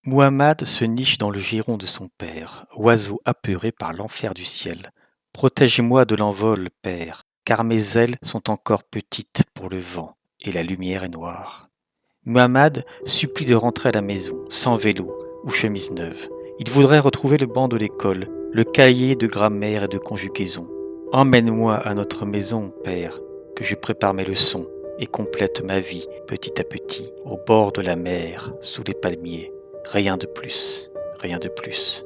Muhammad se niche dans le giron de son père, oiseau apeuré par l'enfer du ciel. Protège-moi de l'envol, père, car mes ailes sont encore petites pour le vent, et la lumière est noire. Muhammad supplie de rentrer à la maison, sans vélo ou chemise neuve. Il voudrait retrouver le banc de l'école, le cahier de grammaire et de conjugaison. Emmène-moi à notre maison, père, que je prépare mes leçons et complète ma vie petit à petit, au bord de la mer, sous les palmiers. Rien de plus, rien de plus.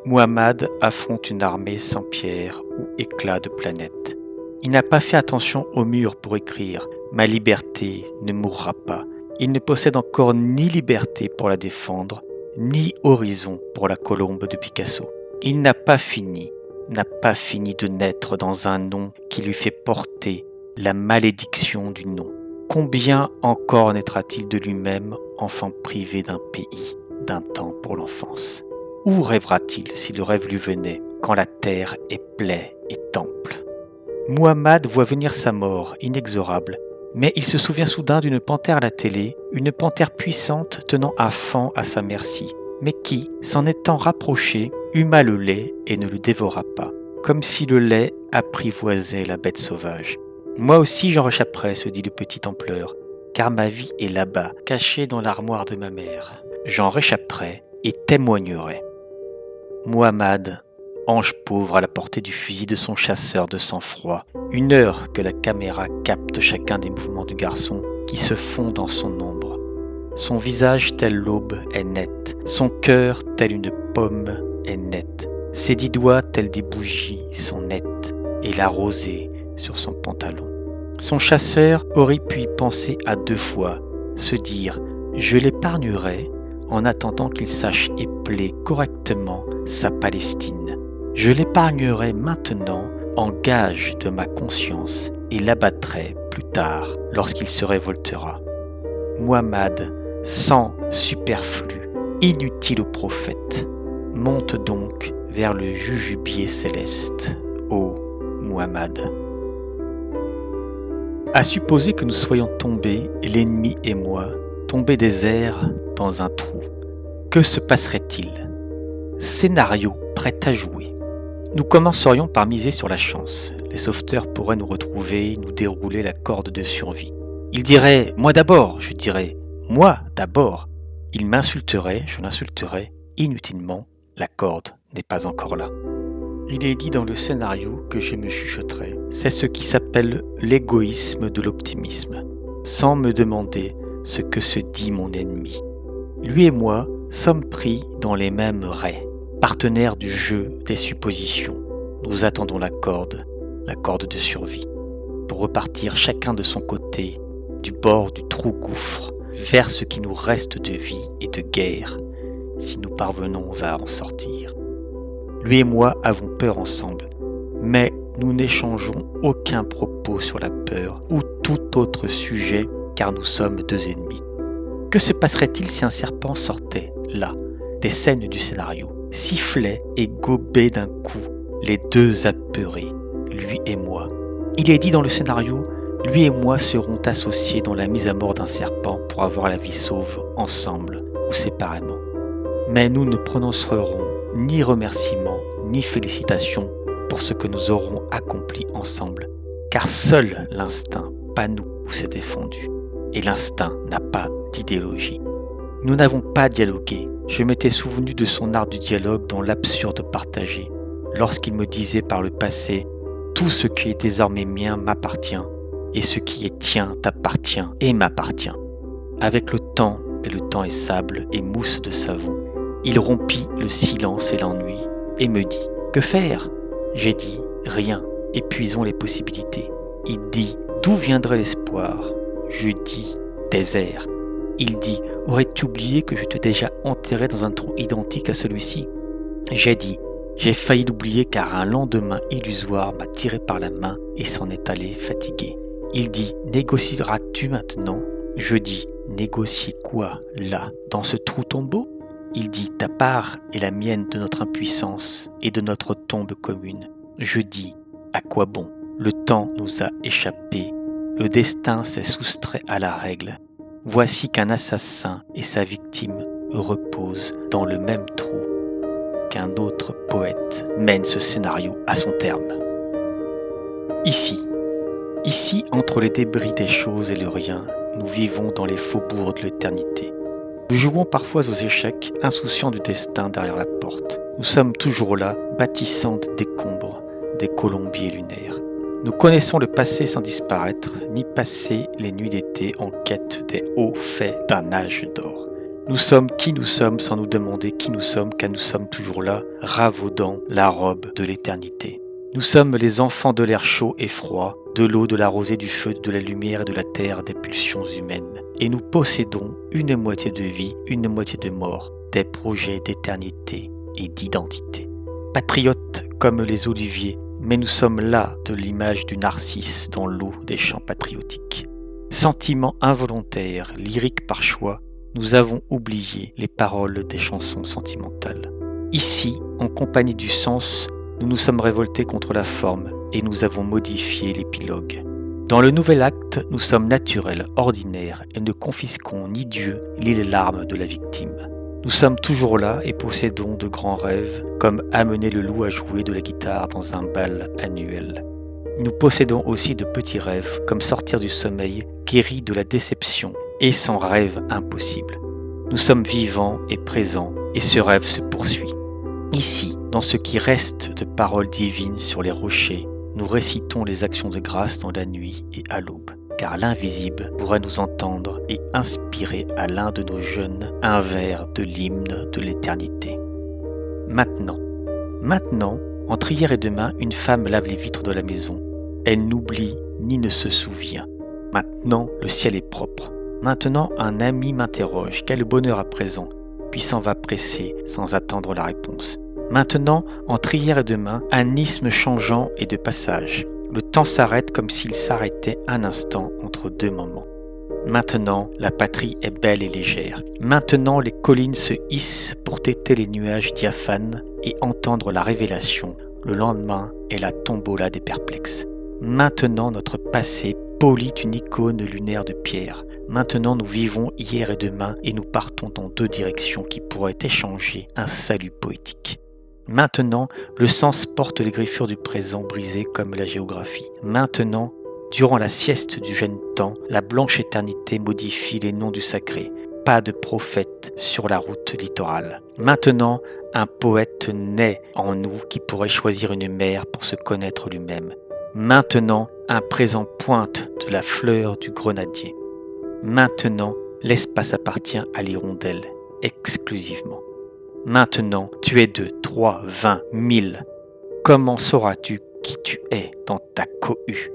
Muhammad affronte une armée sans pierre ou éclat de planète. Il n'a pas fait attention au mur pour écrire « Ma liberté ne mourra pas ». Il ne possède encore ni liberté pour la défendre, ni horizon pour la colombe de Picasso. Il n'a pas fini de naître dans un nom qui lui fait porter la malédiction du nom. Combien encore naîtra-t-il de lui-même, enfant privé d'un pays, d'un temps pour l'enfance? Où rêvera-t-il si le rêve lui venait, quand la terre est plaie et temple? Muhammad voit venir sa mort, inexorable, mais il se souvient soudain d'une panthère à la télé, une panthère puissante tenant un faon à sa merci, mais qui, s'en étant rapprochée, huma le lait et ne le dévora pas, comme si le lait apprivoisait la bête sauvage. Moi aussi j'en réchapperai, se dit le petit en pleurs, car ma vie est là-bas, cachée dans l'armoire de ma mère. J'en réchapperai et témoignerai. Muhammad, ange pauvre à la portée du fusil de son chasseur de sang-froid, une heure que la caméra capte chacun des mouvements du garçon qui se fond dans son ombre. Son visage tel l'aube est net, son cœur tel une pomme est net, ses 10 doigts tels des bougies sont nets, et la rosée sur son pantalon. Son chasseur aurait pu y penser à 2 fois, se dire « Je l'épargnerai » en attendant qu'il sache épeler correctement sa Palestine. Je l'épargnerai maintenant en gage de ma conscience et l'abattrai plus tard lorsqu'il se révoltera. Muhammad, sang superflu, inutile au prophète, monte donc vers le jujubier céleste, ô Muhammad. À supposer que nous soyons tombés, l'ennemi et moi, tombés des airs dans un trou. Que se passerait-il? Scénario prêt à jouer. Nous commencerions par miser sur la chance. Les sauveteurs pourraient nous retrouver, nous dérouler la corde de survie. Ils diraient « moi d'abord », je dirais « moi d'abord ». Ils m'insulteraient, je l'insulterais, inutilement, la corde n'est pas encore là. Il est dit dans le scénario que je me chuchoterai. C'est ce qui s'appelle l'égoïsme de l'optimisme, sans me demander ce que se dit mon ennemi. Lui et moi sommes pris dans les mêmes raies, partenaires du jeu des suppositions. Nous attendons la corde de survie, pour repartir chacun de son côté, du bord du trou-gouffre, vers ce qui nous reste de vie et de guerre, si nous parvenons à en sortir. Lui et moi avons peur ensemble, mais nous n'échangeons aucun propos sur la peur ou tout autre sujet car nous sommes 2 ennemis. Que se passerait-il si un serpent sortait, là, des scènes du scénario, sifflait et gobait d'un coup, les 2 apeurés, lui et moi? Il est dit dans le scénario, lui et moi serons associés dans la mise à mort d'un serpent pour avoir la vie sauve ensemble ou séparément. Mais nous ne prononcerons ni remerciements, ni félicitations pour ce que nous aurons accompli ensemble, car seul l'instinct, pas nous, s'est défendu, et l'instinct n'a pas d'idéologie. Nous n'avons pas dialogué, je m'étais souvenu de son art du dialogue dans l'absurde partagé, lorsqu'il me disait par le passé « Tout ce qui est désormais mien m'appartient, et ce qui est tien t'appartient et m'appartient. » Avec le temps, et le temps est sable et mousse de savon, il rompit le silence et l'ennui et me dit « Que faire ?» J'ai dit « Rien, épuisons les possibilités. » Il dit « D'où viendrait l'espoir ?» Je dis « Désert. » Il dit « Aurais-tu oublié que je t'ai déjà enterré dans un trou identique à celui-ci ?» J'ai dit « J'ai failli l'oublier car un lendemain illusoire m'a tiré par la main et s'en est allé fatigué. » Il dit « Négocieras-tu maintenant ?» Je dis « Négocier quoi, là, dans ce trou tombeau ?» Il dit « Ta part est la mienne de notre impuissance et de notre tombe commune. » Je dis « À quoi bon? Le temps nous a échappé, le destin s'est soustrait à la règle. Voici qu'un assassin et sa victime repose dans le même trou qu'un autre poète mène ce scénario à son terme. Ici, entre les débris des choses et le rien, nous vivons dans les faubourgs de l'éternité. Nous jouons parfois aux échecs, insouciants du destin derrière la porte. Nous sommes toujours là, bâtissant des décombres, des colombiers lunaires. Nous connaissons le passé sans disparaître, ni passer les nuits d'été en quête des hauts faits d'un âge d'or. Nous sommes qui nous sommes sans nous demander qui nous sommes, car nous sommes toujours là, ravaudant la robe de l'éternité. Nous sommes les enfants de l'air chaud et froid, de l'eau, de la rosée, du feu, de la lumière et de la terre, des pulsions humaines. Et nous possédons une moitié de vie, une moitié de mort, des projets d'éternité et d'identité. Patriotes comme les oliviers, mais nous sommes là de l'image du narcisse dans l'eau des chants patriotiques. Sentiments involontaires, lyriques par choix, nous avons oublié les paroles des chansons sentimentales. Ici, en compagnie du sens, nous nous sommes révoltés contre la forme et nous avons modifié l'épilogue. Dans le nouvel acte, nous sommes naturels, ordinaires et ne confisquons ni Dieu ni les larmes de la victime. Nous sommes toujours là et possédons de grands rêves, comme amener le loup à jouer de la guitare dans un bal annuel. Nous possédons aussi de petits rêves, comme sortir du sommeil, guéri de la déception et sans rêve impossible. Nous sommes vivants et présents et ce rêve se poursuit. Ici, dans ce qui reste de paroles divines sur les rochers, nous récitons les actions de grâce dans la nuit et à l'aube, car l'invisible pourrait nous entendre et inspirer à l'un de nos jeunes un vers de l'hymne de l'éternité. Maintenant, entre hier et demain, une femme lave les vitres de la maison. Elle n'oublie ni ne se souvient. Maintenant, le ciel est propre. Maintenant, un ami m'interroge, quel bonheur à présent, puis s'en va pressé sans attendre la réponse. Maintenant, entre hier et demain, un isthme changeant et de passage. Le temps s'arrête comme s'il s'arrêtait un instant entre deux moments. Maintenant, la patrie est belle et légère. Maintenant, les collines se hissent pour téter les nuages diaphanes et entendre la révélation. Le lendemain est la tombola des perplexes. Maintenant, notre passé polit une icône lunaire de pierre. Maintenant, nous vivons hier et demain et nous partons dans deux directions qui pourraient échanger un salut poétique. Maintenant, le sens porte les griffures du présent brisées comme la géographie. Maintenant, durant la sieste du jeune temps, la blanche éternité modifie les noms du sacré. Pas de prophète sur la route littorale. Maintenant, un poète naît en nous qui pourrait choisir une mère pour se connaître lui-même. Maintenant, un présent pointe de la fleur du grenadier. Maintenant, l'espace appartient à l'hirondelle, exclusivement. Maintenant, tu es 2, 3, 20, 1000. Comment sauras-tu qui tu es dans ta cohue?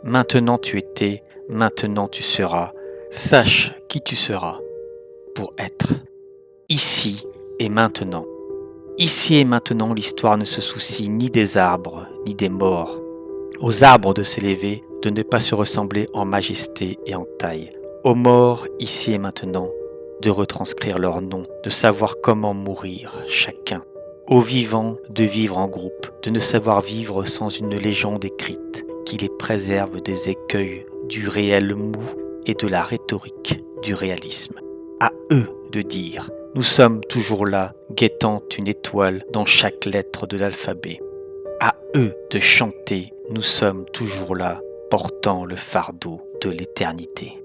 Maintenant tu étais, maintenant tu seras. Sache qui tu seras pour être. Ici et maintenant. Ici et maintenant, l'histoire ne se soucie ni des arbres, ni des morts. Aux arbres de s'élever, de ne pas se ressembler en majesté et en taille. Aux morts, ici et maintenant, de retranscrire leur nom, de savoir comment mourir chacun. Aux vivants, de vivre en groupe, de ne savoir vivre sans une légende écrite qui les préserve des écueils du réel mou et de la rhétorique du réalisme. À eux de dire, nous sommes toujours là, guettant une étoile dans chaque lettre de l'alphabet. À eux de chanter, nous sommes toujours là, portant le fardeau de l'éternité.